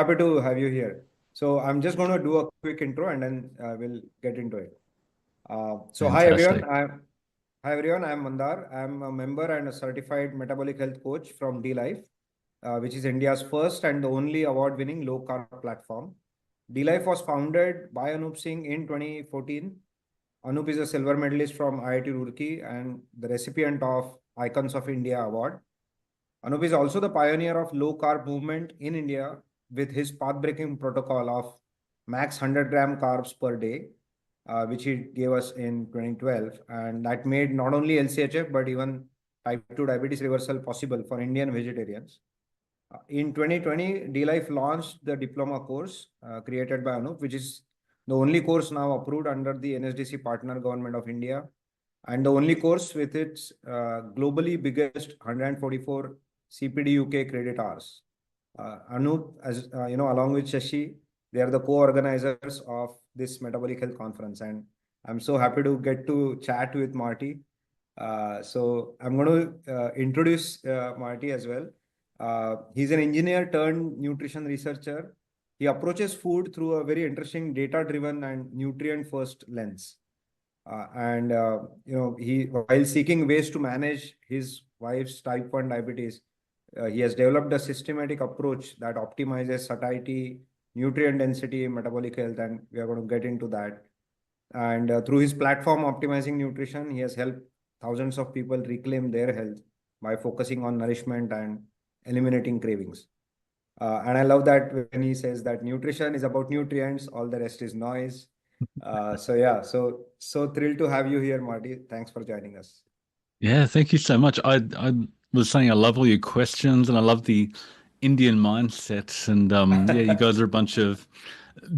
happy to have you here. So I'm just going to do a quick intro and then we'll get into it. Hi everyone. Fantastic. I'm Mandar. I'm a member and a certified metabolic health coach from D-Life, which is India's first and the only award-winning low-carb platform. D-Life was founded by Anup Singh in 2014. Anup is a silver medalist from IIT Roorkee and the recipient of Icons of India Award. Anup is also the pioneer of low carb movement in India with his path-breaking protocol of max 100 gram carbs per day, which he gave us in 2012. And that made not only LCHF, but even type 2 diabetes reversal possible for Indian vegetarians. In 2020, D-Life launched the Diploma course created by Anup, which is the only course now approved under the NSDC Partner Government of India, and the only course with its globally biggest 144 CPD UK credit hours. Anup, as you know, along with Shashi, they are the co-organizers of this metabolic health conference, and I'm so happy to get to chat with Marty. So I'm going to introduce Marty as well. He's an engineer turned nutrition researcher. He approaches food through a very interesting data-driven and nutrient-first lens. He while seeking ways to manage his wife's type 1 diabetes, he has developed a systematic approach that optimizes satiety, nutrient density, metabolic health, and we are going to get into that. And through his platform, Optimizing Nutrition, he has helped thousands of people reclaim their health by focusing on nourishment and eliminating cravings. And I love that when he says that nutrition is about nutrients, all the rest is noise. So thrilled to have you here, Marty. Thanks for joining us. Yeah, thank you so much. I was saying I love all your questions and I love the Indian mindset. And yeah, you guys are a bunch of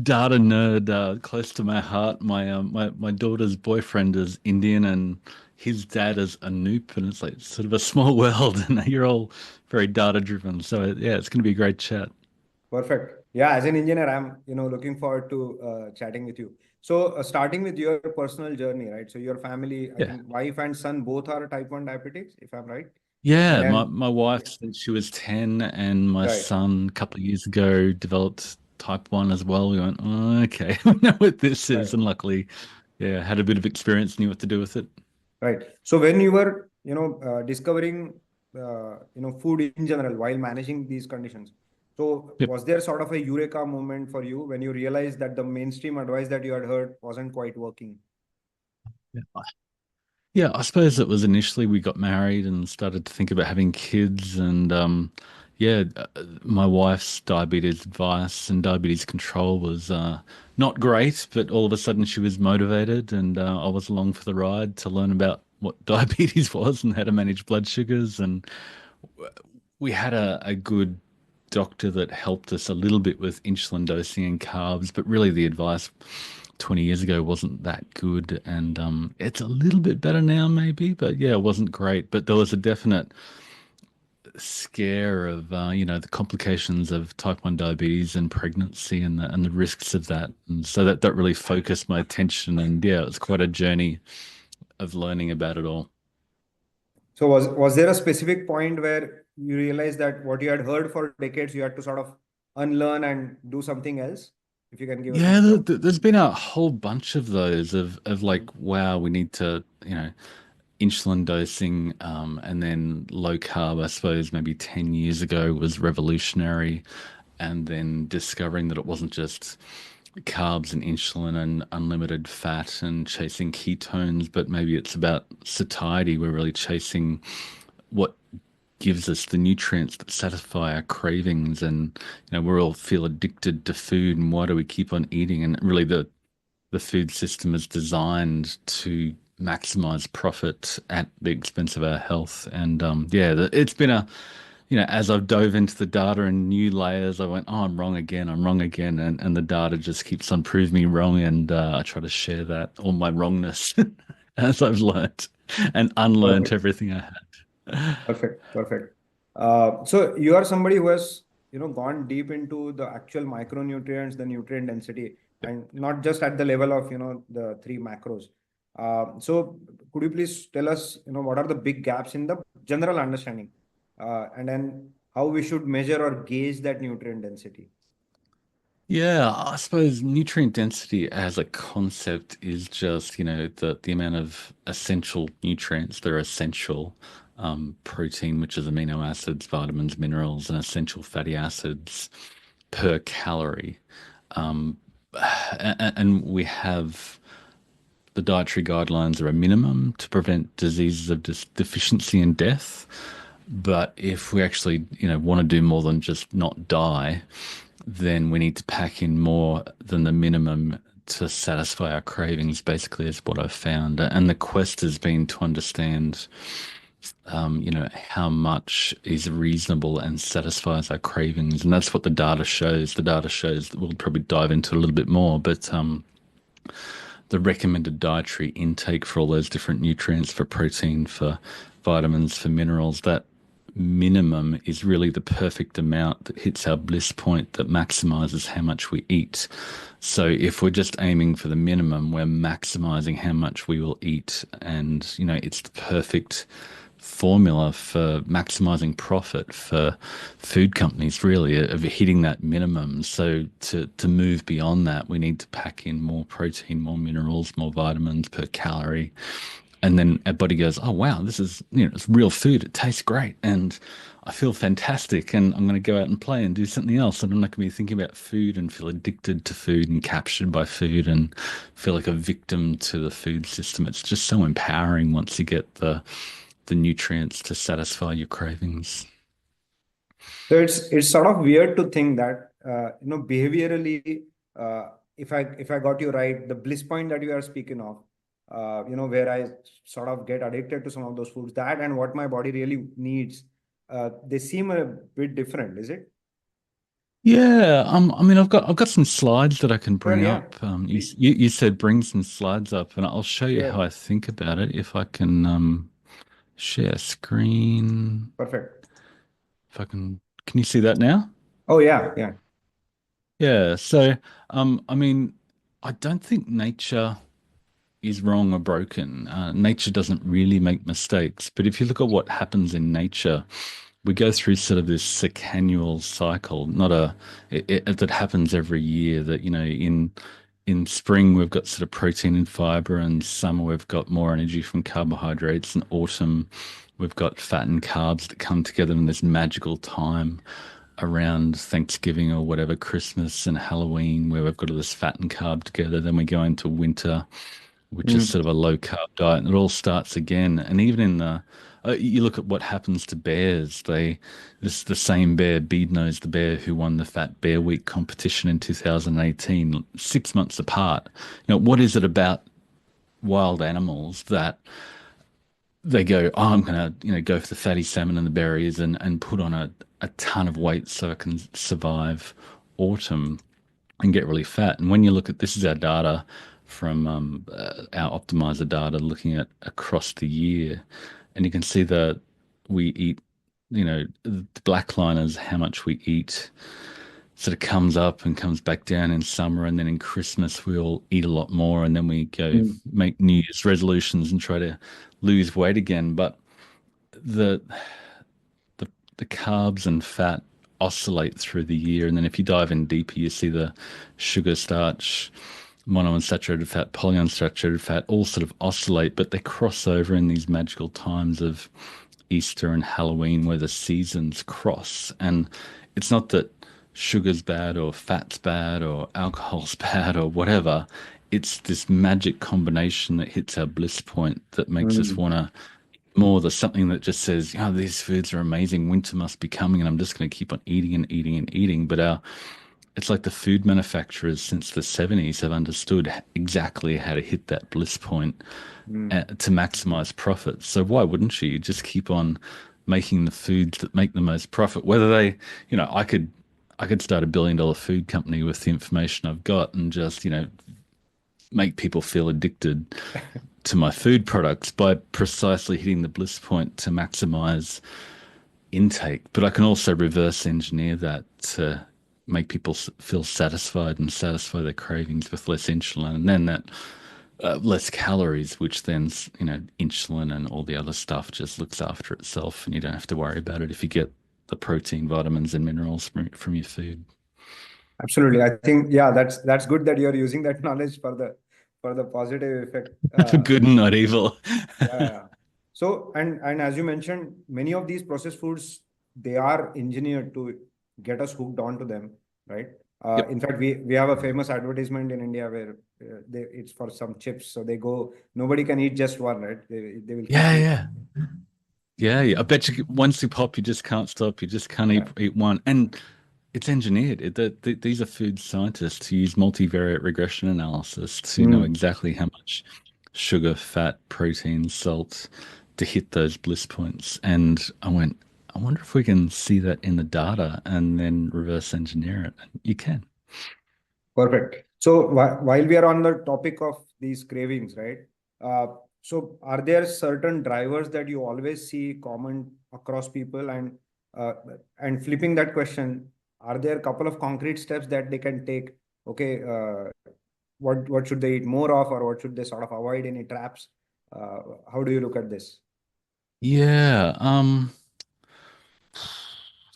data nerd close to my heart. My daughter's boyfriend is Indian and his dad is Anup, and it's like sort of a small world, and you're all very data driven. So yeah, it's going to be a great chat. Perfect. Yeah, as an engineer, I'm looking forward to chatting with you. So starting with your personal journey, right? So your family, I Yeah. think wife and son both are type 1 diabetics, if I'm right. And Yeah, my, then my wife since she was 10 and my right. son a couple of years ago developed type 1 as well. We went, oh, okay, we know what this Right. is. And luckily, yeah, had a bit of experience, knew what to do with it. Right. So when you were, discovering, food in general while managing these conditions, so Yep. was there sort of a eureka moment for you when you realized that the mainstream advice that you had heard wasn't quite working? Yeah, I suppose it was initially we got married and started to think about having kids. And yeah, my wife's diabetes advice and diabetes control was not great, but all of a sudden she was motivated and I was along for the ride to learn about what diabetes was and how to manage blood sugars. And we had a good doctor that helped us a little bit with insulin dosing and carbs, but really the advice 20 years ago wasn't that good. And it's a little bit better now, maybe, but yeah, it wasn't great. But there was a definite scare of, the complications of type 1 diabetes and pregnancy and the risks of that. And so that really focused my attention. And yeah, it was quite a journey of learning about it all. So was there a specific point where you realized that what you had heard for decades, you had to sort of unlearn and do something else? If you can give us an Yeah, example. there's been a whole bunch of those of like, wow, we need to, insulin dosing, and then low carb, I suppose maybe 10 years ago was revolutionary. And then discovering that it wasn't just carbs and insulin and unlimited fat and chasing ketones, but maybe it's about satiety. We're really chasing what gives us the nutrients that satisfy our cravings. And, we all feel addicted to food. And why do we keep on eating? And really, the food system is designed to maximize profit at the expense of our health. And yeah, it's been as I've dove into the data and new layers, I went, oh, I'm wrong again, I'm wrong again. And the data just keeps on proving me wrong. And I try to share that, all my wrongness as I've learnt and unlearned Perfect. everything I had. Perfect. Perfect. So you are somebody who has, gone deep into the actual micronutrients, the nutrient density, and not just at the level of, the three macros. So could you please tell us, what are the big gaps in the general understanding, and then how we should measure or gauge that nutrient density? Yeah, I suppose nutrient density as a concept is just, the amount of essential nutrients that are essential. Protein, which is amino acids, vitamins, minerals, and essential fatty acids per calorie. Um, and we have the dietary guidelines are a minimum to prevent diseases of deficiency and death. But if we actually, want to do more than just not die, then we need to pack in more than the minimum to satisfy our cravings, basically, is what I've found. And the quest has been to understand, how much is reasonable and satisfies our cravings. And that's what the data shows. The data shows that we'll probably dive into a little bit more, but the recommended dietary intake for all those different nutrients, for protein, for vitamins, for minerals, that minimum is really the perfect amount that hits our bliss point that maximizes how much we eat. So if we're just aiming for the minimum, we're maximizing how much we will eat. And, it's the perfect formula for maximizing profit for food companies, really, of hitting that minimum. So to move beyond that, we need to pack in more protein, more minerals, more vitamins per calorie. And then our body goes, oh wow, this is, it's real food. It tastes great. And I feel fantastic. And I'm going to go out and play and do something else. And I'm not going to be thinking about food and feel addicted to food and captured by food and feel like a victim to the food system. It's just so empowering once you get the nutrients to satisfy your cravings. So it's sort of weird to think that behaviorally, if I got you right, the bliss point that you are speaking of, where I sort of get addicted to some of those foods, that and what my body really needs, they seem a bit different, is it? Yeah, I mean, I've got some slides that I can Sure, bring yeah, up. please. You said bring some slides up, and I'll show you how Sure, I think about it. If I can share screen, perfect. if I can you see that now? Oh yeah, yeah. Yeah. So, I mean, I don't think nature is wrong or broken. Nature doesn't really make mistakes. But if you look at what happens in nature, we go through sort of this secannual cycle, not that happens every year. That in spring we've got sort of protein and fiber, and summer we've got more energy from carbohydrates, and autumn we've got fat and carbs that come together in this magical time around Thanksgiving or whatever, Christmas and Halloween, where we've got all this fat and carb together. Then we go into winter, which is Mm, sort of a low carb diet, and it all starts again. And even in you look at what happens to bears. This is the same bear, Bead-Nose the bear, who won the Fat Bear Week competition in 2018, 6 months apart. What is it about wild animals that they go, oh, I'm gonna, go for the fatty salmon and the berries and put on a ton of weight so I can survive autumn and get really fat. And when you look at this is our data from our optimizer data looking at across the year, and you can see that we eat, the black line is how much we eat. Sort of comes up and comes back down in summer, and then in Christmas we all eat a lot more, and then we go mm, make New Year's resolutions and try to lose weight again. But the the the carbs and fat oscillate through the year, and then if you dive in deeper, you see the sugar, starch, monounsaturated fat, polyunsaturated fat all sort of oscillate, but they cross over in these magical times of Easter and Halloween where the seasons cross. And it's not that sugar's bad or fat's bad or alcohol's bad or whatever. It's this magic combination that hits our bliss point that makes us mm, want to more. There's something that just says, oh, these foods are amazing. Winter must be coming, and I'm just going to keep on eating and eating and eating. But it's like the food manufacturers since the 70s have understood exactly how to hit that bliss point mm. to maximize profit. So why wouldn't you just keep on making the foods that make the most profit? Whether they, I could start $1 billion food company with the information I've got and just, make people feel addicted to my food products by precisely hitting the bliss point to maximize intake. But I can also reverse engineer that to make people feel satisfied and satisfy their cravings with less insulin, and then that less calories, which then insulin and all the other stuff just looks after itself, and you don't have to worry about it if you get the protein, vitamins, and minerals from your food. Absolutely. I think, yeah, that's good that you're using that knowledge for the positive effect. For good and not evil. Yeah, yeah. So, and as you mentioned, many of these processed foods, they are engineered to get us hooked onto them, right? Yep. In fact, we have a famous advertisement in India where it's for some chips. So they go, nobody can eat just one, right? They will keep Yeah, you. yeah. Yeah, yeah. I bet you once you pop, you just can't stop. You just can't Yeah. eat one. And it's engineered. These are food scientists who use multivariate regression analysis to know Mm, exactly how much sugar, fat, protein, salt to hit those bliss points. And I went, I wonder if we can see that in the data and then reverse engineer it. And you can. perfect. So while we are on the topic of these cravings, right? So are there certain drivers that you always see common across people? Uh, and flipping that question, are there a couple of concrete steps that they can take? Okay, what should they eat more of, or what should they sort of avoid any traps? Uh, how do you look at this? Yeah.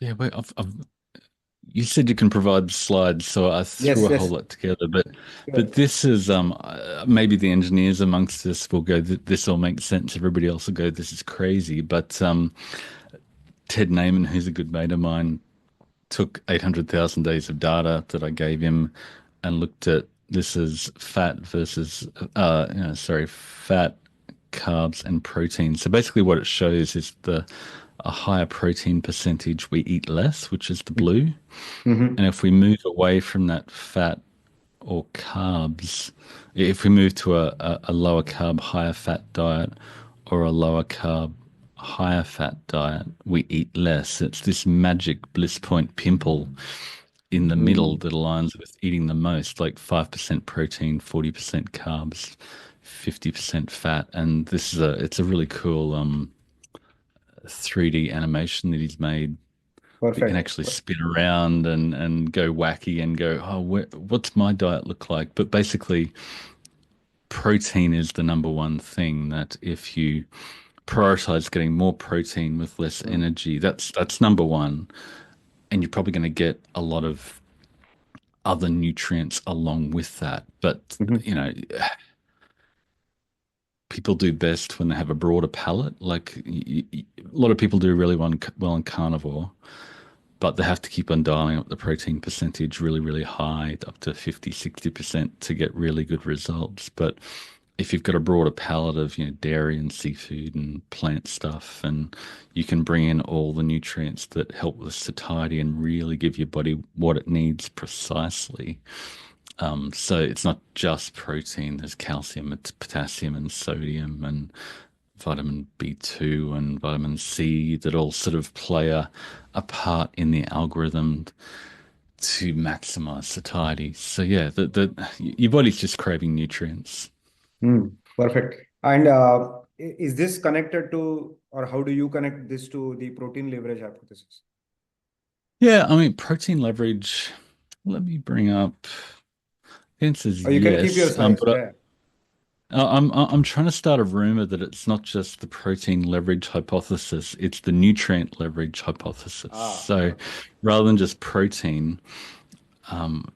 Yeah. Wait. You said you can provide slides, so I threw Yes, a whole yes, lot together. But sure. this is maybe the engineers amongst us will go, This all makes sense." Everybody else will go, "This is crazy." But Ted Naiman, who's a good mate of mine, took 800,000 days of data that I gave him and looked at this as fat versus fat, carbs, and protein. So basically, what it shows is the a higher protein percentage we eat less, which is the blue. Mm-hmm. And if we move away from that fat or carbs, if we move to a lower carb, higher fat diet or a lower carb, higher fat diet, we eat less. It's this magic bliss point pimple in the middle Mm, that aligns with eating the most, like 5% protein, 40% carbs, 50% fat. And it's a really cool 3D animation that he's made that can perfect. actually spin around and go wacky and go, oh, what's my diet look like? But basically, protein is the number one thing that if you prioritize getting more protein with less Mm, energy, that's number one. And you're probably going to get a lot of other nutrients along with that. But, mhm, you know, people do best when they have a broader palate. Like a lot of people do really well in carnivore, but they have to keep on dialing up the protein percentage really, really high, up to 50, 60% to get really good results. But if you've got a broader palette of, dairy and seafood and plant stuff, and you can bring in all the nutrients that help with satiety and really give your body what it needs precisely. So it's not just protein, there's calcium, it's potassium and sodium and vitamin B2 and vitamin C that all sort of play a part in the algorithm to maximize satiety. So yeah, your body's just craving nutrients. perfect. And is this connected to, or how do you connect this to the protein leverage hypothesis? Yeah, I mean protein leverage. Let me bring up. The answer is Or you can keep your yes, slides. but Yeah. I'm trying to start a rumor that it's not just the protein leverage hypothesis; it's the nutrient leverage hypothesis. Ah, So perfect. rather than just protein,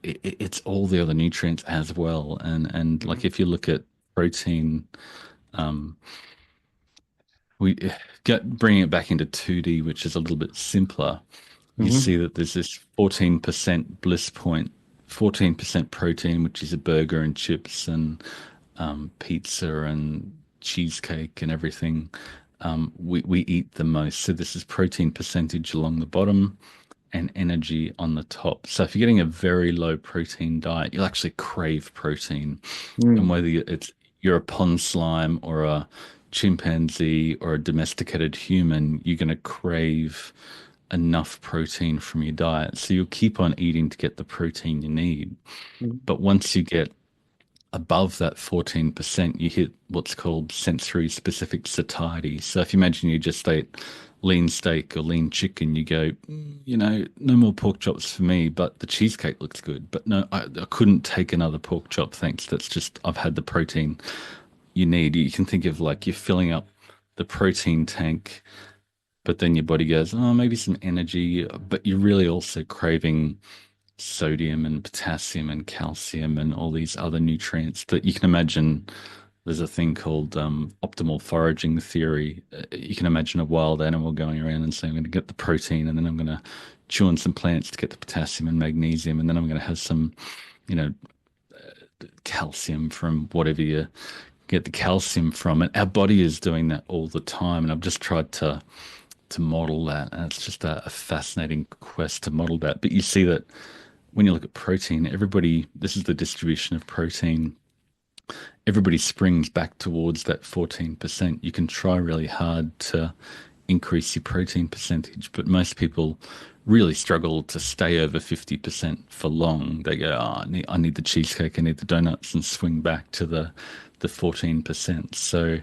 it's all the other nutrients as well. And like Mhm, if you look at protein, um, we get bringing it back into 2D, which is a little bit simpler. You see mhm, that there's this 14% bliss point, 14% protein, which is a burger and chips and pizza and cheesecake and everything. We eat the most. So this is protein percentage along the bottom and energy on the top. So if you're getting a very low protein diet, you'll actually crave protein. And mm, whether you're a pond slime or a chimpanzee or a domesticated human, you're going to crave enough protein from your diet. So you'll keep on eating to get the protein you need. mhm, But once you get above that 14%, you hit what's called sensory specific satiety. So if you imagine you just ate lean steak or lean chicken, you go, no more pork chops for me, but the cheesecake looks good. But no, I couldn't take another pork chop, thanks. That's just, I've had the protein you need. You can think of like you're filling up the protein tank, but then your body goes, oh, maybe some energy, but you're really also craving sodium and potassium and calcium and all these other nutrients that you can imagine. There's a thing called optimal foraging theory. You can imagine a wild animal going around and saying, I'm going to get the protein and then I'm going to chew on some plants to get the potassium and magnesium, and then I'm going to have some, you know, calcium from whatever you get the calcium from. And our body is doing that all the time. And I've just tried to model that. And it's just a fascinating quest to model that. But you see that when you look at protein, everybody, this is the distribution of protein. Everybody springs back towards that 14%. You can try really hard to increase your protein percentage, but most people really struggle to stay over 50% for long. They go, oh, I need the cheesecake, I need the donuts, and swing back to the 14%. So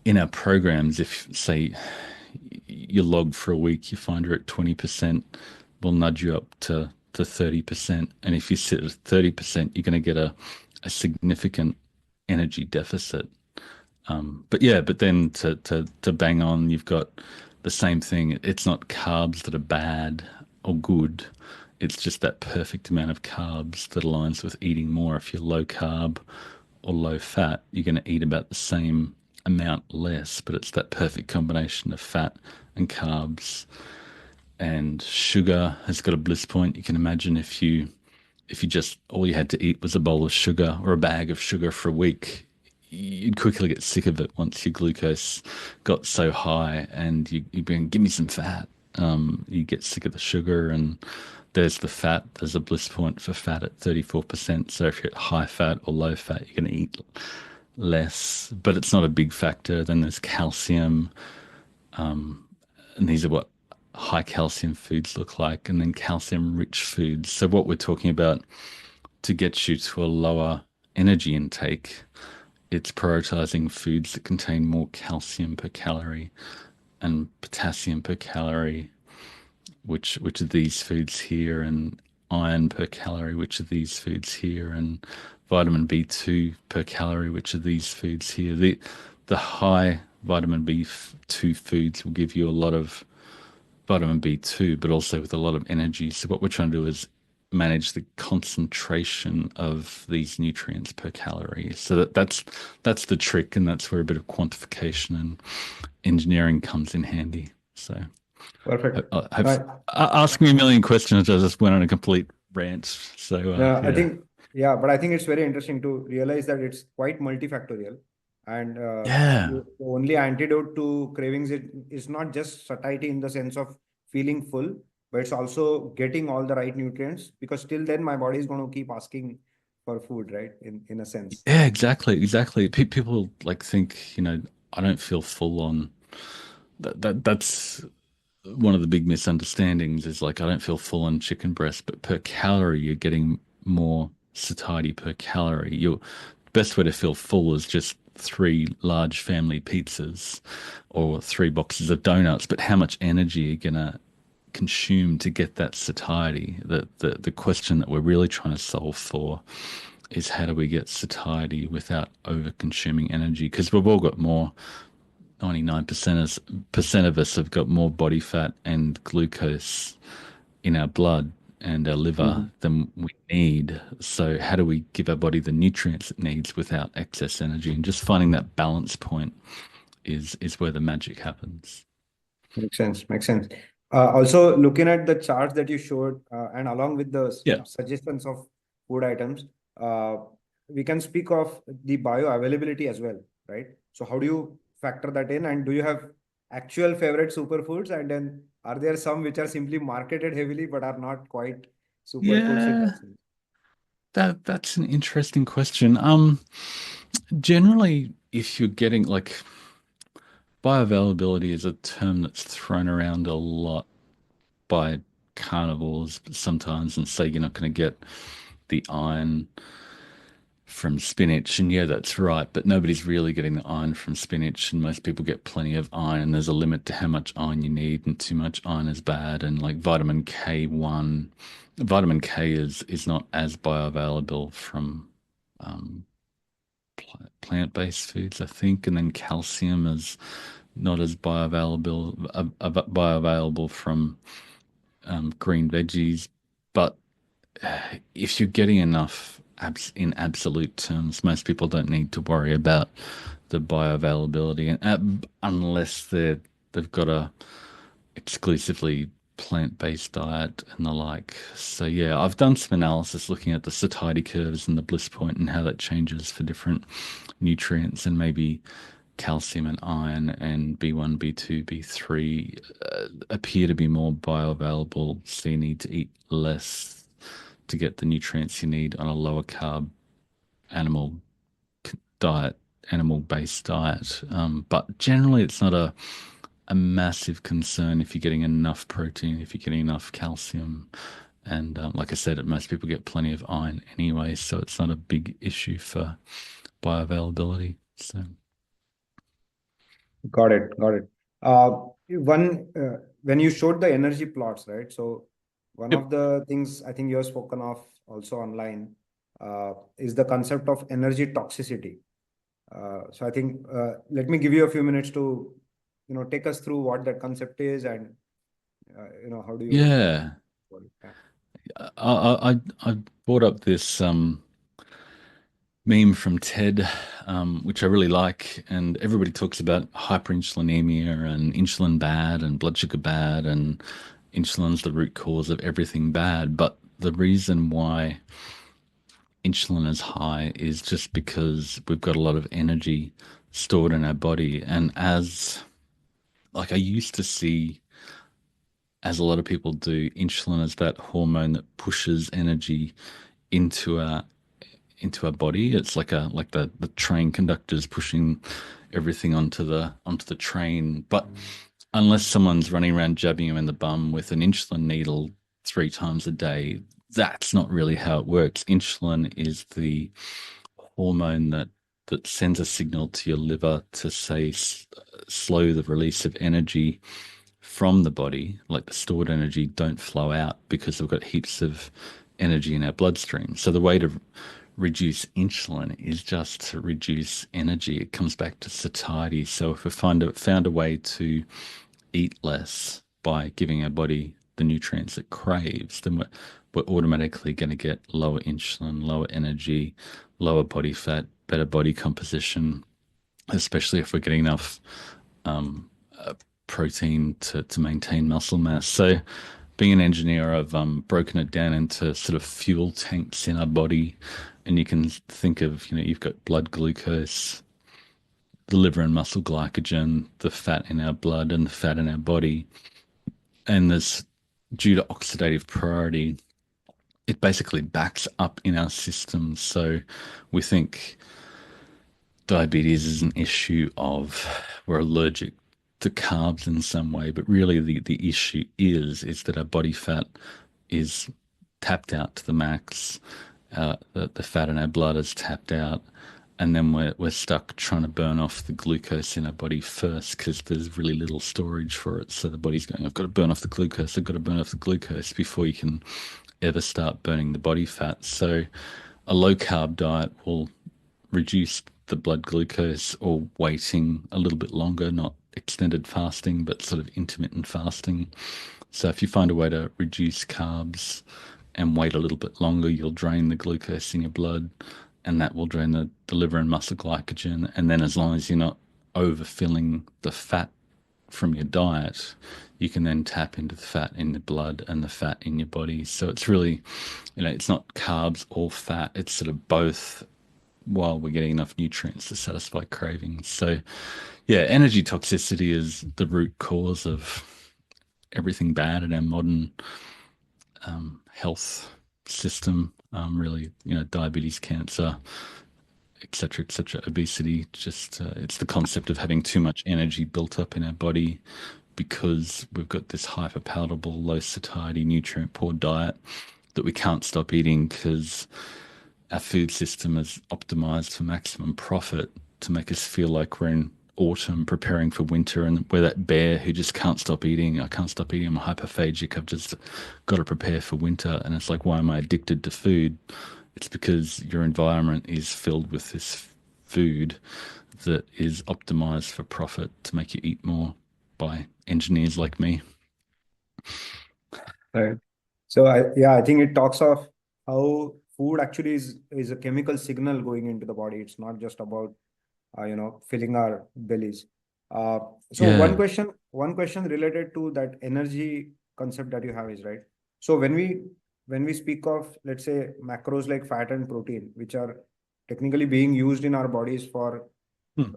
in our programs, if say you log for a week, you find you're at 20%, we'll nudge you up to 30%. And if you sit at 30%, you're going to get a significant energy deficit. But yeah, but then to bang on, you've got the same thing. It's not carbs that are bad or good. It's just that perfect amount of carbs that aligns with eating more. If you're low carb or low fat, you're going to eat about the same amount less, but it's that perfect combination of fat and carbs. And sugar has got a bliss point. You can imagine if you just all you had to eat was a bowl of sugar or a bag of sugar for a week, you'd quickly get sick of it once your glucose got so high, and you'd be give me some fat. You get sick of the sugar, and there's the fat. There's a bliss point for fat at 34%. So if you're at high fat or low fat, you're going to eat less, but it's not a big factor. Then there's calcium, and these are what high calcium foods look like, and then calcium rich foods. So what we're talking about to get you to a lower energy intake, it's prioritizing foods that contain more calcium per calorie and potassium per calorie, which are these foods here, and iron per calorie, which are these foods here, and vitamin B2 per calorie, which are these foods here. The high vitamin B2 foods will give you a lot of vitamin B2, but also with a lot of energy. So what we're trying to do is manage the concentration of these nutrients per calorie. So that's the trick, and that's where a bit of quantification and engineering comes in handy. So Perfect. have Right. ask me a million questions. I just went on a complete rant. So Yeah, I yeah, think, yeah, but I think it's very interesting to realize that it's quite multifactorial. And yeah, the only antidote to cravings is not just satiety in the sense of feeling full, but it's also getting all the right nutrients, because till then my body is going to keep asking for food, right? In a sense. yeah, exactly. People like think, I don't feel full on that's one of the big misunderstandings is like I don't feel full on chicken breast, but per calorie you're getting more satiety per calorie. Your best way to feel full is just three large family pizzas or three boxes of donuts, but how much energy are you gonna consume to get that satiety? The question that we're really trying to solve for is how do we get satiety without over consuming energy? Because we've all got more 99% of us have got more body fat and glucose in our blood and our liver Mhm. than we need. So how do we give our body the nutrients it needs without excess energy? And just finding that balance point is where the magic happens. Makes sense. Makes sense. Also, looking at the charts that you showed, and along with the Yeah. suggestions of food items, uh, we can speak of the bioavailability as well, right? So, how do you factor that in? And do you have actual favorite superfoods? And then, are there some which are simply marketed heavily but are not quite superfoods in that Yeah, sense? that's an interesting question. Generally, if you're getting like bioavailability is a term that's thrown around a lot by carnivores sometimes and say you're not going to get the iron from spinach. And yeah, that's right. But nobody's really getting the iron from spinach. And most people get plenty of iron. And there's a limit to how much iron you need. And too much iron is bad. And like vitamin K1, vitamin K is not as bioavailable from um, plant-based foods, I think. And then calcium is not as bioavailable from green veggies. But if you're getting enough in absolute terms, most people don't need to worry about the bioavailability, and unless they've got a exclusively plant-based diet and the like. So yeah, I've done some analysis looking at the satiety curves and the bliss point and how that changes for different nutrients, and maybe calcium and iron and B1, B2, B3 appear to be more bioavailable, so you need to eat less to get the nutrients you need on a lower carb animal diet, animal-based diet. But generally, it's not a massive concern if you're getting enough protein, if you're getting enough calcium. And like I said, most people get plenty of iron anyway, so it's not a big issue for bioavailability. So, Got it. Got it. When you showed the energy plots, right? So one yep. of the things I think you have spoken of also online is the concept of energy toxicity. So I think let me give you a few minutes to, take us through what that concept is and, how do you. Yeah. I brought up this meme from TED, which I really like, and everybody talks about hyperinsulinemia and insulin bad and blood sugar bad, and insulin's the root cause of everything bad. But the reason why insulin is high is just because we've got a lot of energy stored in our body. And as like I used to see, as a lot of people do, insulin as that hormone that pushes energy into our body. It's like the train conductors pushing everything onto the train. But unless someone's running around jabbing you in the bum with an insulin needle 3 times a day, that's not really how it works. Insulin is the hormone that sends a signal to your liver to say slow the release of energy from the body, like the stored energy don't flow out because we've got heaps of energy in our bloodstream. So the way to reduce insulin is just to reduce energy. It comes back to satiety. So if we found a way to eat less by giving our body the nutrients it craves, then we're automatically going to get lower insulin, lower energy, lower body fat, better body composition, especially if we're getting enough protein to maintain muscle mass. So being an engineer, I've broken it down into sort of fuel tanks in our body. And you can think of, you've got blood glucose, the liver and muscle glycogen, the fat in our blood and the fat in our body. And this, due to oxidative priority, it basically backs up in our system. So we think diabetes is an issue of we're allergic to carbs in some way, but really the issue is that our body fat is tapped out to the max. The fat in our blood is tapped out, and then we're stuck trying to burn off the glucose in our body first because there's really little storage for it. So the body's going, I've got to burn off the glucose. I've got to burn off the glucose before you can ever start burning the body fat. So a low carb diet will reduce the blood glucose, or waiting a little bit longer, not extended fasting, but sort of intermittent fasting. So if you find a way to reduce carbs and wait a little bit longer, you'll drain the glucose in your blood, and that will drain the liver and muscle glycogen. And then as long as you're not overfilling the fat from your diet, you can then tap into the fat in the blood and the fat in your body. So it's really, it's not carbs or fat, it's sort of both, while we're getting enough nutrients to satisfy cravings. So yeah, energy toxicity is the root cause of everything bad in our modern health system. Really, diabetes, cancer, etc., obesity. Just it's the concept of having too much energy built up in our body because we've got this hyper palatable, low satiety, nutrient poor diet that we can't stop eating because our food system is optimized for maximum profit to make us feel like we're in autumn preparing for winter, and we're that bear who just can't stop eating. I can't stop eating. I'm hyperphagic. I've just got to prepare for winter. And it's like, why am I addicted to food? It's because your environment is filled with this food that is optimized for profit to make you eat more by engineers like me. Right. So I think it talks of how food actually is a chemical signal going into the body. It's not just about filling our bellies. Uh, so Yeah. one question related to that energy concept that you have is right. So when we speak of, let's say, macros like fat and protein, which are technically being used in our bodies for Hmm.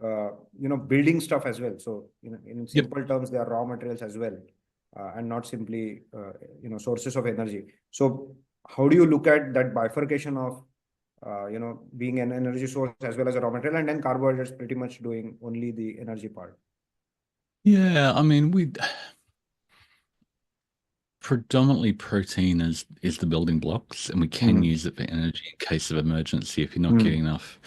building stuff as well. So in Yep. simple terms, they are raw materials as well, and not simply sources of energy. So how do you look at that bifurcation of being an energy source as well as a raw material, and then carbohydrates pretty much doing only the energy part? Yeah, I mean, we predominantly protein is the building blocks, and we can Mm, use it for energy in case of emergency if you're not getting mm, enough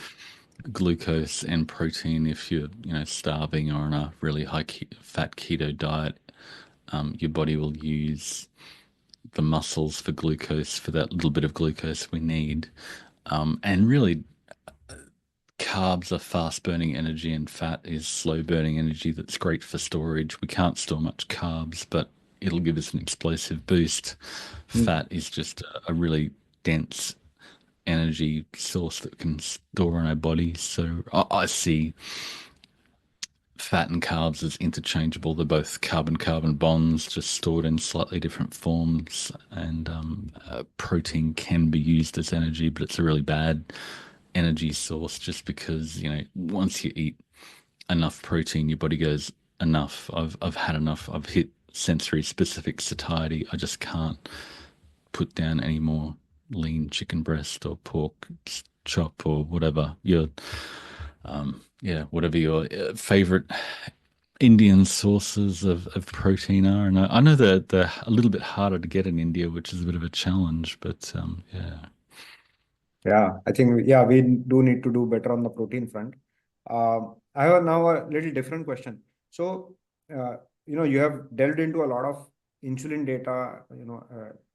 glucose and protein. If you're, starving or on a really fat keto diet, your body will use the muscles for glucose, for that little bit of glucose we need. And really, carbs are fast burning energy, and fat is slow burning energy that's great for storage. We can't store much carbs, but it'll give us an explosive boost. mm, Fat is just a really dense energy source that can store in our body. So I see fat and carbs as interchangeable. They're both carbon-carbon bonds, just stored in slightly different forms. And protein can be used as energy, but it's a really bad energy source just because, once you eat enough protein, your body goes, enough. I've had enough. I've hit sensory specific satiety. I just can't put down any more lean chicken breast or pork chop or whatever whatever your favorite Indian sources of protein are. And I know that they're a little bit harder to get in India, which is a bit of a challenge, but yeah. yeah, I think, yeah, we do need to do better on the protein front. I have now a little different question. So, you have delved into a lot of insulin data,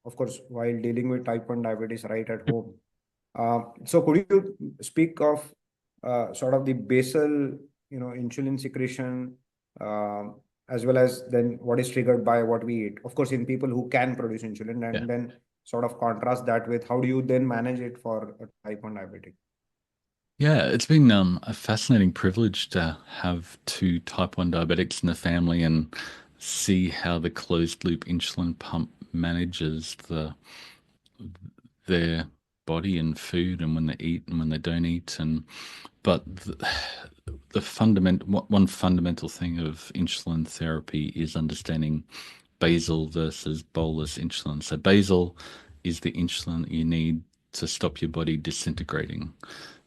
of course, while dealing with type 1 diabetes right at home. So could you speak of sort of the basal, insulin secretion, as well as then what is triggered by what we eat? Of course, in people who can produce insulin, Yeah. and then sort of contrast that with how do you then manage it for a type 1 diabetic? Yeah, it's been a fascinating privilege to have two type 1 diabetics in the family and see how the closed loop insulin pump manages their body and food and when they eat and when they don't eat. And but one fundamental thing of insulin therapy is understanding basal versus bolus insulin. So basal is the insulin that you need to stop your body disintegrating.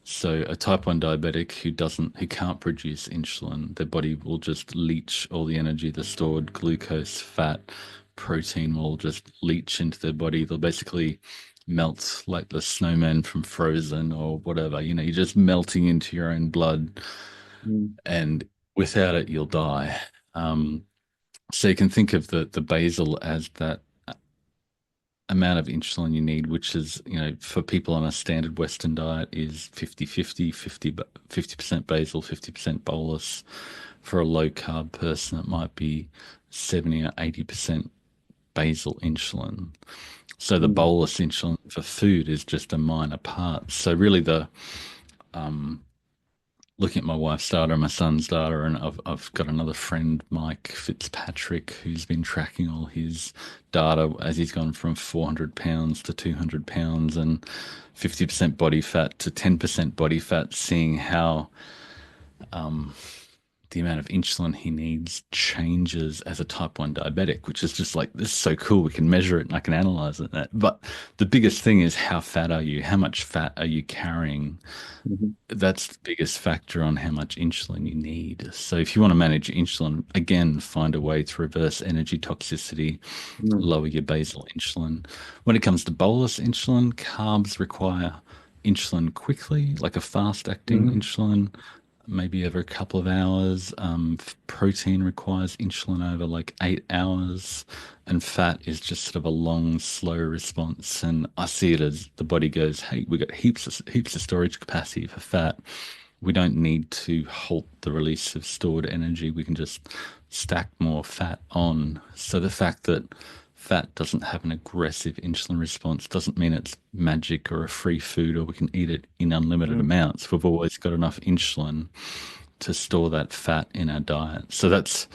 So a type 1 diabetic who can't produce insulin, their body will just leach all the energy, the stored glucose, fat, protein will just leach into their body. They'll basically melt like the snowman from Frozen or whatever. You're just melting into your own blood, Mm, and without it, you'll die. Um, so you can think of the basal as that amount of insulin you need, which is, for people on a standard Western diet is 50% basal, 50% bolus. For a low carb person, it might be 70 or 80% basal insulin. So the mm, bolus insulin for food is just a minor part. So really um, looking at my wife's data and my son's data, and I've got another friend, Mike Fitzpatrick, who's been tracking all his data as he's gone from 400 pounds to 200 pounds and 50% body fat to 10% body fat, seeing how the amount of insulin he needs changes as a type 1 diabetic, which is just like, this is so cool. We can measure it and I can analyze it. But the biggest thing is, how fat are you? How much fat are you carrying? mhm, That's the biggest factor on how much insulin you need. So if you want to manage insulin, again, find a way to reverse energy toxicity, mm, lower your basal insulin. When it comes to bolus insulin, carbs require insulin quickly, like a fast acting mhm, insulin, maybe over a couple of hours. Protein requires insulin over like 8 hours, and fat is just sort of a long, slow response. And I see it as the body goes, "Hey, we got heaps of storage capacity for fat. We don't need to halt the release of stored energy. We can just stack more fat on." So the fact that fat doesn't have an aggressive insulin response doesn't mean it's magic or a free food or we can eat it in unlimited Mm. amounts. We've always got enough insulin to store that fat in our diet. So that's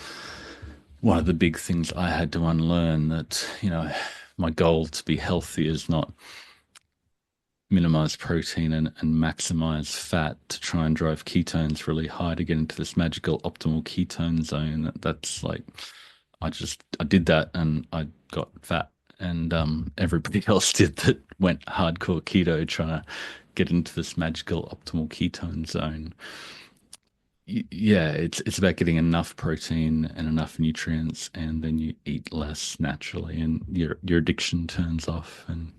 one of the big things I had to unlearn, that, my goal to be healthy is not minimize protein and maximize fat to try and drive ketones really high to get into this magical optimal ketone zone. That's like, I did that and I got fat, and everybody else did that went hardcore keto trying to get into this magical optimal ketone zone. Yeah, it's about getting enough protein and enough nutrients, and then you eat less naturally, and your addiction turns off, and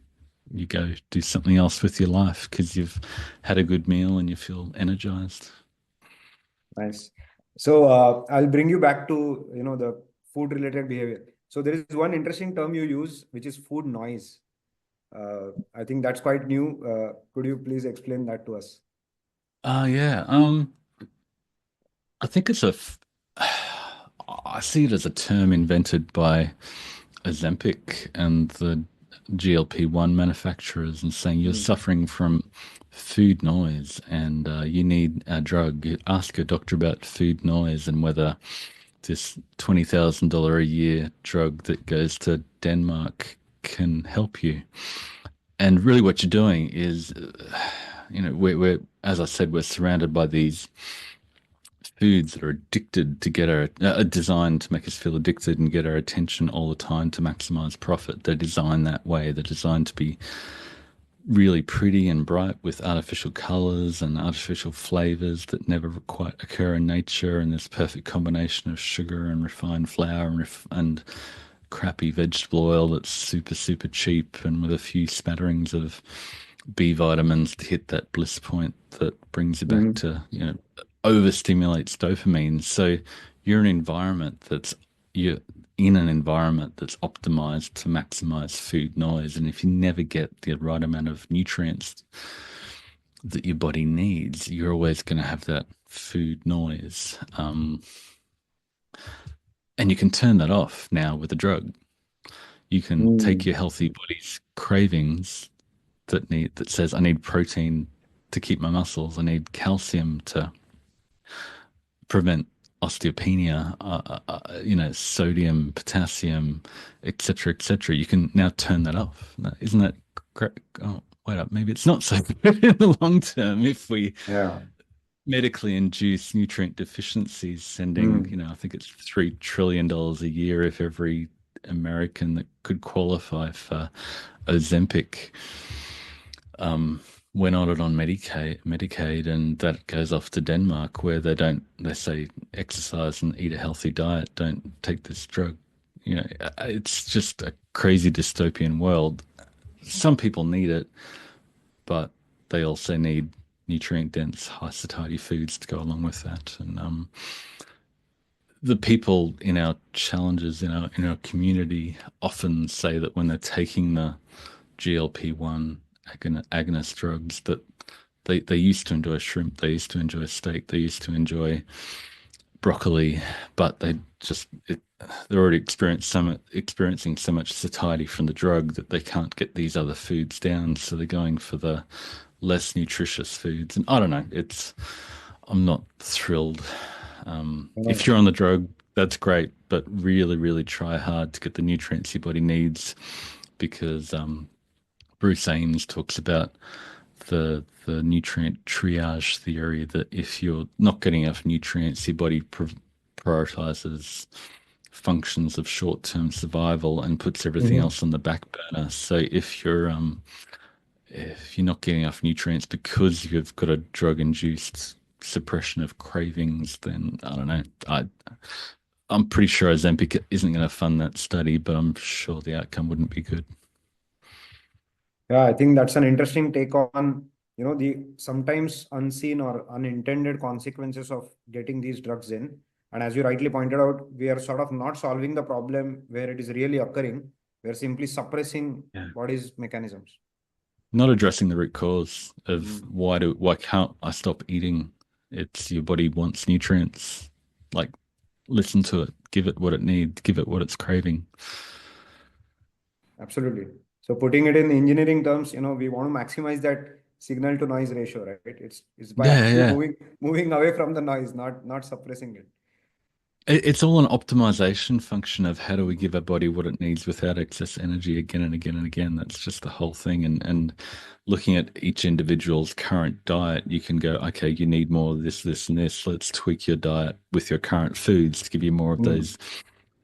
you go do something else with your life because you've had a good meal and you feel energized. Nice. So I'll bring you back to the food related behavior. So there is one interesting term you use, which is food noise. I think that's quite new. Could you please explain that to us? Yeah. I think I see it as a term invented by Ozempic and the GLP-1 manufacturers, and saying you're Mm. suffering from food noise and you need a drug. You ask your doctor about food noise and whether this $20,000 a year drug that goes to Denmark can help you. And really, what you're doing is, we're, as I said, we're surrounded by these foods that are addicted to get our designed to make us feel addicted and get our attention all the time to maximize profit. They're designed that way. They're designed to be really pretty and bright with artificial colors and artificial flavors that never quite occur in nature, and this perfect combination of sugar and refined flour and crappy vegetable oil that's super super cheap, and with a few smatterings of B vitamins to hit that bliss point that brings you back Mhm. to, overstimulates dopamine. So you're an environment that's you're in an environment that's optimized to maximize food noise. And if you never get the right amount of nutrients that your body needs, you're always going to have that food noise. And you can turn that off now with a drug. You can take Mm. your healthy body's cravings that says, I need protein to keep my muscles, I need calcium to prevent osteopenia, sodium, potassium, etc., etc. You can now turn that off. Isn't that correct? Oh, wait up. Maybe it's not so good in the long term if we Yeah. medically induce nutrient deficiencies, sending, Mm. I think it's $3 trillion a year if every American that could qualify for Ozempic um, went on it on Medicaid, and that goes off to Denmark, where they say exercise and eat a healthy diet, don't take this drug. It's just a crazy dystopian world. Some people need it, but they also need nutrient dense, high satiety foods to go along with that. And the people in our challenges in our community often say that when they're taking the GLP-1 agonist drugs, that they used to enjoy shrimp, they used to enjoy steak, they used to enjoy broccoli, but they're already experiencing so much satiety from the drug that they can't get these other foods down, so they're going for the less nutritious foods. And I don't know, I'm not thrilled. If Yeah. you're on the drug, that's great, but really, really try hard to get the nutrients your body needs, because Bruce Ames talks about the nutrient triage theory, that if you're not getting enough nutrients, your body prioritizes functions of short-term survival and puts everything Mhm. else on the back burner. So if you're not getting enough nutrients because you've got a drug-induced suppression of cravings, then I don't know. I'm pretty sure Ozempic isn't going to fund that study, but I'm sure the outcome wouldn't be good. Yeah, I think that's an interesting take on, the sometimes unseen or unintended consequences of getting these drugs in. And as you rightly pointed out, we are sort of not solving the problem where it is really occurring. We're simply suppressing Yeah. body's mechanisms. Not addressing the root cause of Mm. why can't I stop eating? It's your body wants nutrients. Like, listen to it, give it what it needs, give it what it's craving. Absolutely. So putting it in engineering terms, we want to maximize that signal to noise ratio, right? It's by Yeah, actually yeah. moving away from the noise, not suppressing it. It's all an optimization function of how do we give our body what it needs without excess energy again and again and again. That's just the whole thing. And looking at each individual's current diet, you can go, okay, you need more of this, this, and this. Let's tweak your diet with your current foods to give you more of Hmm. those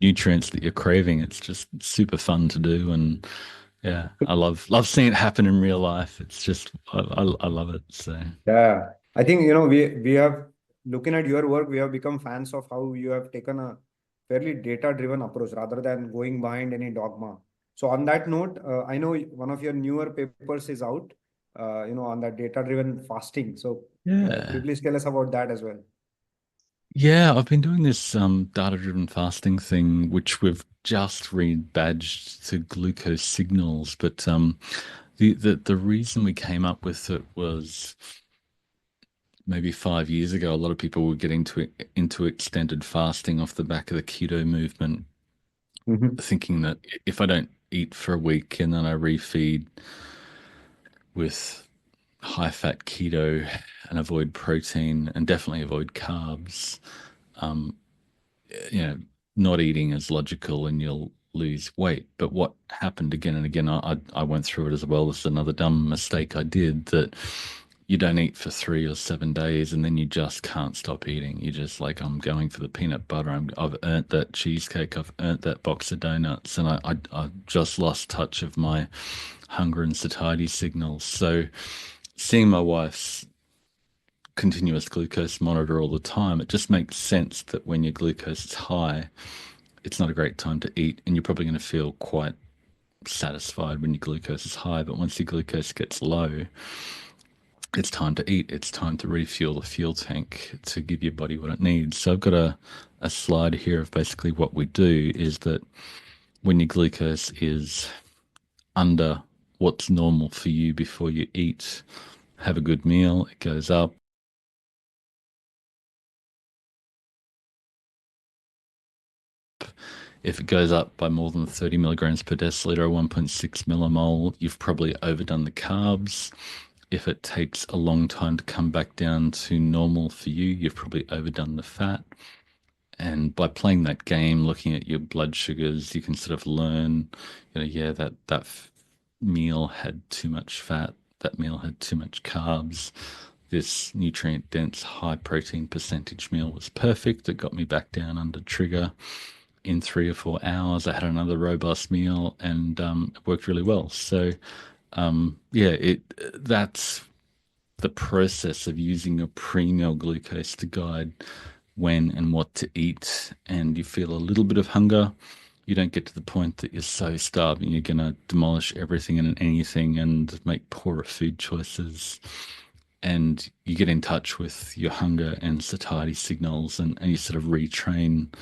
nutrients that you're craving. It's just super fun to do. And yeah, I love seeing it happen in real life. It's just I love it. So Yeah, I think we have looking at your work, we have become fans of how you have taken a fairly data-driven approach rather than going behind any dogma. So on that note, I know one of your newer papers is out, on that data-driven fasting. So could you yeah. please tell us about that as well? Yeah, I've been doing this data-driven fasting thing, which we've just rebadged to glucose signals. But the reason we came up with it was maybe 5 years ago, a lot of people were getting into extended fasting off the back of the keto movement, Hmm. thinking that if I don't eat for a week and then I refeed with high-fat keto and avoid protein and definitely avoid carbs, um, you know, not eating is logical and you'll lose weight. But what happened again and again, I went through it as well. This is another dumb mistake I did that you don't eat for 3 or 7 days and then you just can't stop eating. You just like, I'm going for the peanut butter. I've earned that cheesecake. I've earned that box of donuts. And I just lost touch of my hunger and satiety signals. So seeing my wife's continuous glucose monitor all the time, it just makes sense that when your glucose is high, it's not a great time to eat, and you're probably going to feel quite satisfied when your glucose is high. But once your glucose gets low, it's time to eat. It's time to refuel the fuel tank to give your body what it needs. So I've got a slide here of basically what we do is that when your glucose is under what's normal for you before you eat, have a good meal, it goes up. If it goes up by more than 30 milligrams per deciliter or 1.6 millimole, you've probably overdone the carbs. If it takes a long time to come back down to normal for you, you've probably overdone the fat. And by playing that game, looking at your blood sugars, you can sort of learn, yeah, that meal had too much fat, that meal had too much carbs. This nutrient dense, high protein percentage meal was perfect. It got me back down under trigger in 3 or 4 hours. I had another robust meal and it worked really well. So yeah, it that's the process of using your pre-meal glucose to guide when and what to eat. And you feel a little bit of hunger. You don't get to the point that you're so starving you're going to demolish everything and anything and make poorer food choices. And you get in touch with your hunger and satiety signals and you sort of retrain.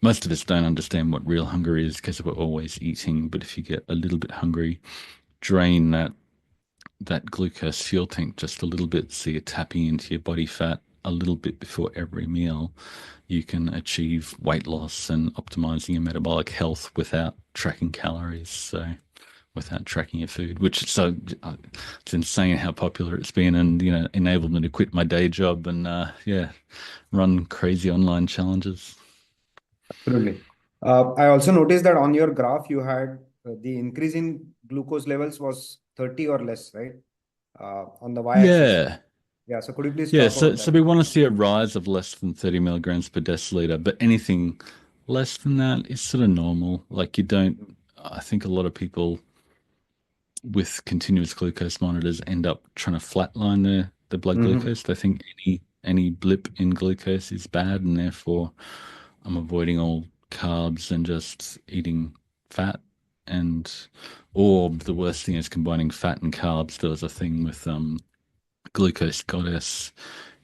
Most of us don't understand what real hunger is because we're always eating. But if you get a little bit hungry, drain that glucose fuel tank just a little bit, so you're tapping into your body fat a little bit before every meal, you can achieve weight loss and optimizing your metabolic health without tracking calories. So without tracking your food, which it's insane how popular it's been and enabled me to quit my day job and yeah, run crazy online challenges. Absolutely. I also noticed that on your graph, you had the increase in glucose levels was 30 or less, right? On the y-axis. Yeah. Yeah. So could you please Yeah, talk so about so that? we want to see a rise of less than 30 milligrams per deciliter, but anything less than that is sort of normal. Like you don't, I think a lot of people with continuous glucose monitors end up trying to flatline their blood Mm-hmm. glucose. They think any blip in glucose is bad, and therefore I'm avoiding all carbs and just eating fat. And or the worst thing is combining fat and carbs. There was a thing with Glucose Goddess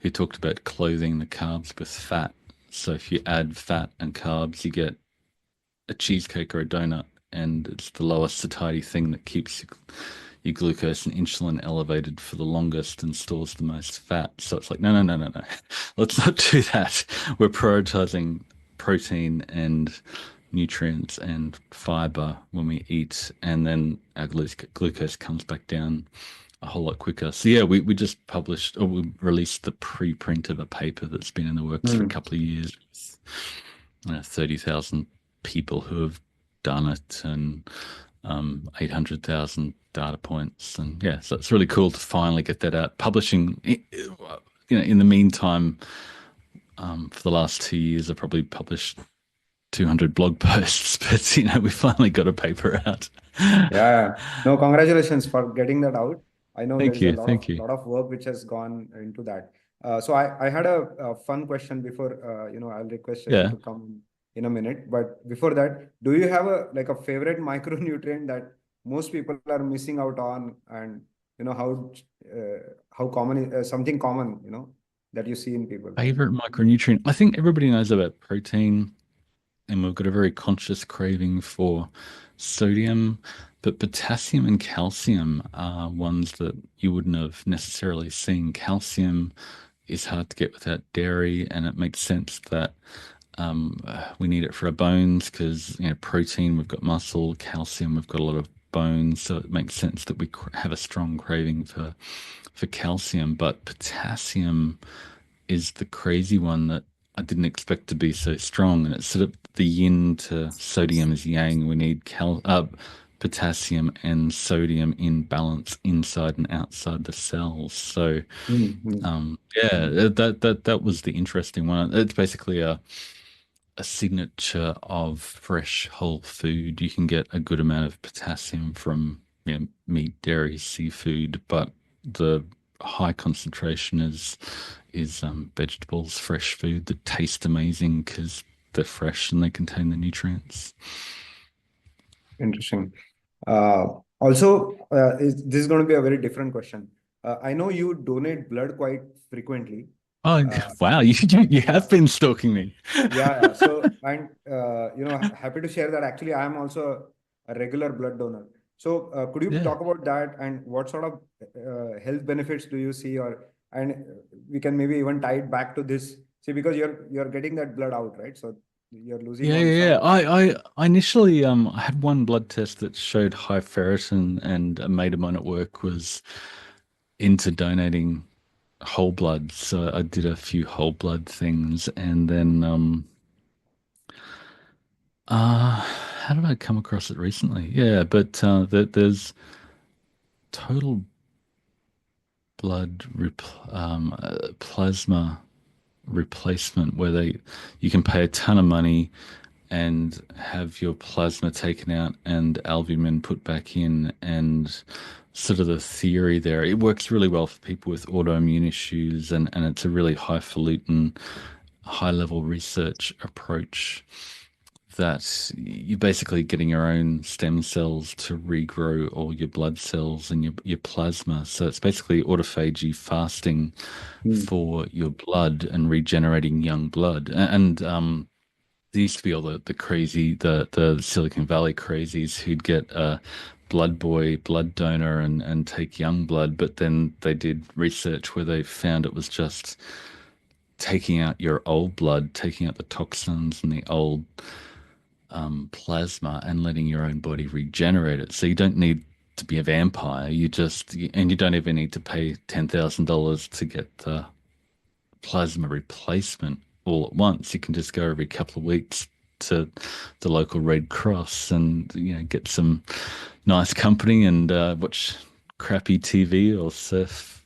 who talked about clothing the carbs with fat. So if you add fat and carbs, you get a cheesecake or a donut, and it's the lowest satiety thing that keeps your glucose and insulin elevated for the longest and stores the most fat. So it's like, no, no, no, no, no. Let's not do that. We're prioritizing protein and nutrients and fiber when we eat, and then our glucose comes back down a whole lot quicker. So yeah, we just published or we released the preprint of a paper that's been in the works for a Hmm. couple of years. 30,000 people who have done it and 800,000 data points. And yeah, so it's really cool to finally get that out. Publishing, in the meantime, for the last 2 years, I've probably published 200 blog posts, but we finally got a paper out. Yeah. No, congratulations for getting that out. I know there Thank is a you. Thank you. lot of work which has gone into that. So I had a fun question before, I'll request Shashi Yeah. to come in a minute. But before that, do you have a favorite micronutrient that most people are missing out on, and how common something common, that you see in people? Favorite micronutrient. I think everybody knows about protein, and we've got a very conscious craving for sodium, but potassium and calcium are ones that you wouldn't have necessarily seen. Calcium is hard to get without dairy, and it makes sense that we need it for our bones because protein, we've got muscle, calcium, we've got a lot of bones, so it makes sense that we have a strong craving for calcium. But potassium is the crazy one that I didn't expect to be so strong. And it's sort of the yin to sodium is yang. We need potassium and sodium in balance inside and outside the cells. So Mm-hmm. yeah, that was the interesting one. It's basically a signature of fresh whole food. You can get a good amount of potassium from meat, dairy, seafood, but the high concentration is vegetables, fresh food that taste amazing because they're fresh and they contain the nutrients. Interesting. Uh, this is going to be a very different question. I know you donate blood quite frequently. Oh, Uh, wow. You yeah, have been stalking me. yeah. So, and happy to share that actually I am also a regular blood donor. So, could you Yeah. talk about that and what sort of health benefits do you see, and we can maybe even tie it back to this. See, because you're getting that blood out, right? So you're losing Yeah, on yeah, yeah. some. I initially I had one blood test that showed high ferritin, and a mate of mine at work was into donating whole blood, so I did a few whole blood things, and then how did I come across it recently? Yeah, but there's total blood plasma replacement where you can pay a ton of money and have your plasma taken out and albumin put back in, and sort of the theory there, it works really well for people with autoimmune issues, and it's a really highfalutin, high level research approach that you're basically getting your own stem cells to regrow all your blood cells and your plasma. So it's basically autophagy fasting Hmm. for your blood and regenerating young blood. And there used to be all the crazy, the Silicon Valley crazies who'd get a blood boy, blood donor and take young blood, but then they did research where they found it was just taking out your old blood, taking out the toxins and the old plasma and letting your own body regenerate it. So you don't need to be a vampire. And you don't even need to pay $10,000 to get the plasma replacement all at once. You can just go every couple of weeks to the local Red Cross and get some nice company and watch crappy TV or surf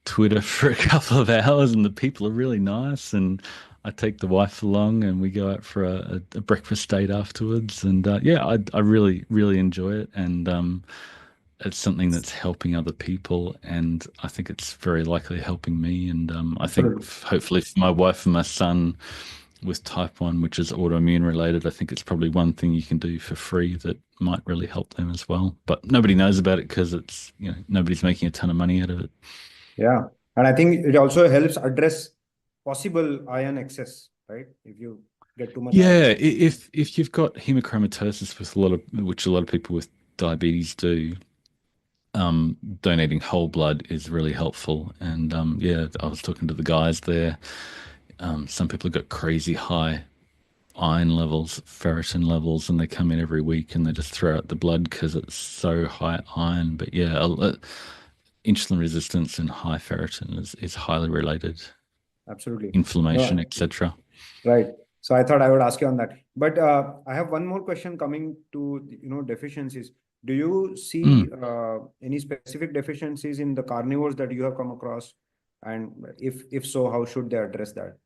Twitter for a couple of hours, and the people are really nice. And I take the wife along, and we go out for a breakfast date afterwards. And yeah, I really really enjoy it, and it's something that's helping other people, and I think it's very likely helping me. And I think Absolutely. hopefully for my wife and my son with type 1, which is autoimmune related, I think it's probably one thing you can do for free that might really help them as well. But nobody knows about it because it's, nobody's making a ton of money out of it. Yeah. And I think it also helps address possible iron excess, right? If you get too much Yeah, iron. if you've got hemochromatosis with which a lot of people with diabetes do, donating whole blood is really helpful. And yeah, I was talking to the guys there. Some people have got crazy high iron levels, ferritin levels, and they come in every week and they just throw out the blood because it's so high iron. But yeah, insulin resistance and high ferritin is highly related, Absolutely. inflammation, No, etc. right. So I thought I would ask you on that. But I have one more question coming to, deficiencies. Do you Mm. see any specific deficiencies in the carnivores that you have come across? And if so, how should they address that?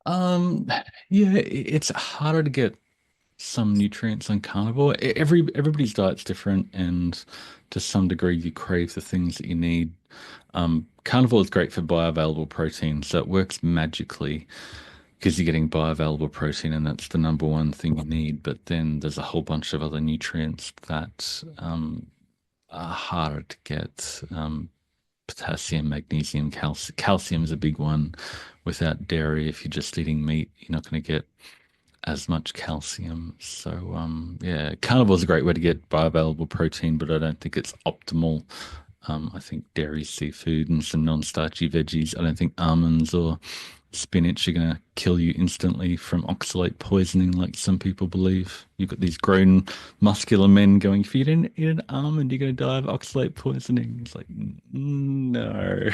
Um, yeah, it's harder to get some nutrients on carnivore. Everybody's diet's different, and to some degree, you crave the things that you need. Carnivore is great for bioavailable protein, so it works magically because you're getting bioavailable protein, and that's the number one thing you need. But then there's a whole bunch of other nutrients that are harder to get. Potassium, magnesium, calcium. Calcium is a big one. Without dairy, if you're just eating meat, you're not going to get as much calcium. So, yeah, carnivore is a great way to get bioavailable protein, but I don't think it's optimal. I think dairy, seafood, and some non-starchy veggies. I don't think almonds or spinach are going to kill you instantly from oxalate poisoning, like some people believe. You've got these grown, muscular men going, if you didn't eat an almond, you're going to die of oxalate poisoning. It's like, no.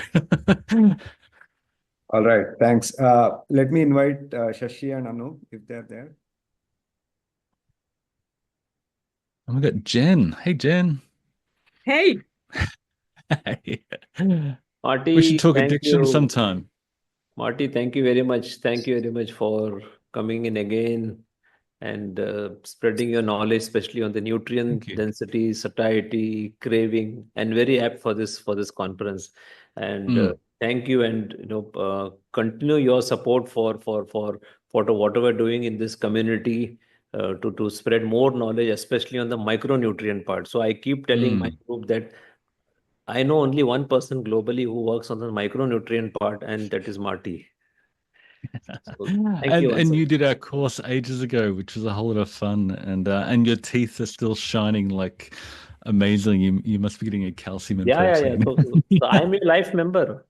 All right, thanks. Let me invite Shashi and Anu if they're there. And we got Jen. Hey, Jen. Hey, Hey. We should Marty, talk thank addiction you. sometime. Marty, thank you very much. Thank you very much for coming in again and spreading your knowledge, especially on the Thank nutrient you. density, satiety, craving, and very apt for this conference. And Mm. thank you, and continue your support for whatever we're doing in this community to spread more knowledge, especially on the micronutrient part. So I keep telling my Mm. group that I know only one person globally who works on the micronutrient part, and that is Marty. So thank you once And again. you did our course ages ago, which was a whole lot of fun. And your teeth are still shining like amazing. You must be getting a calcium and Yeah, yeah, yeah. protein. So I'm a life member.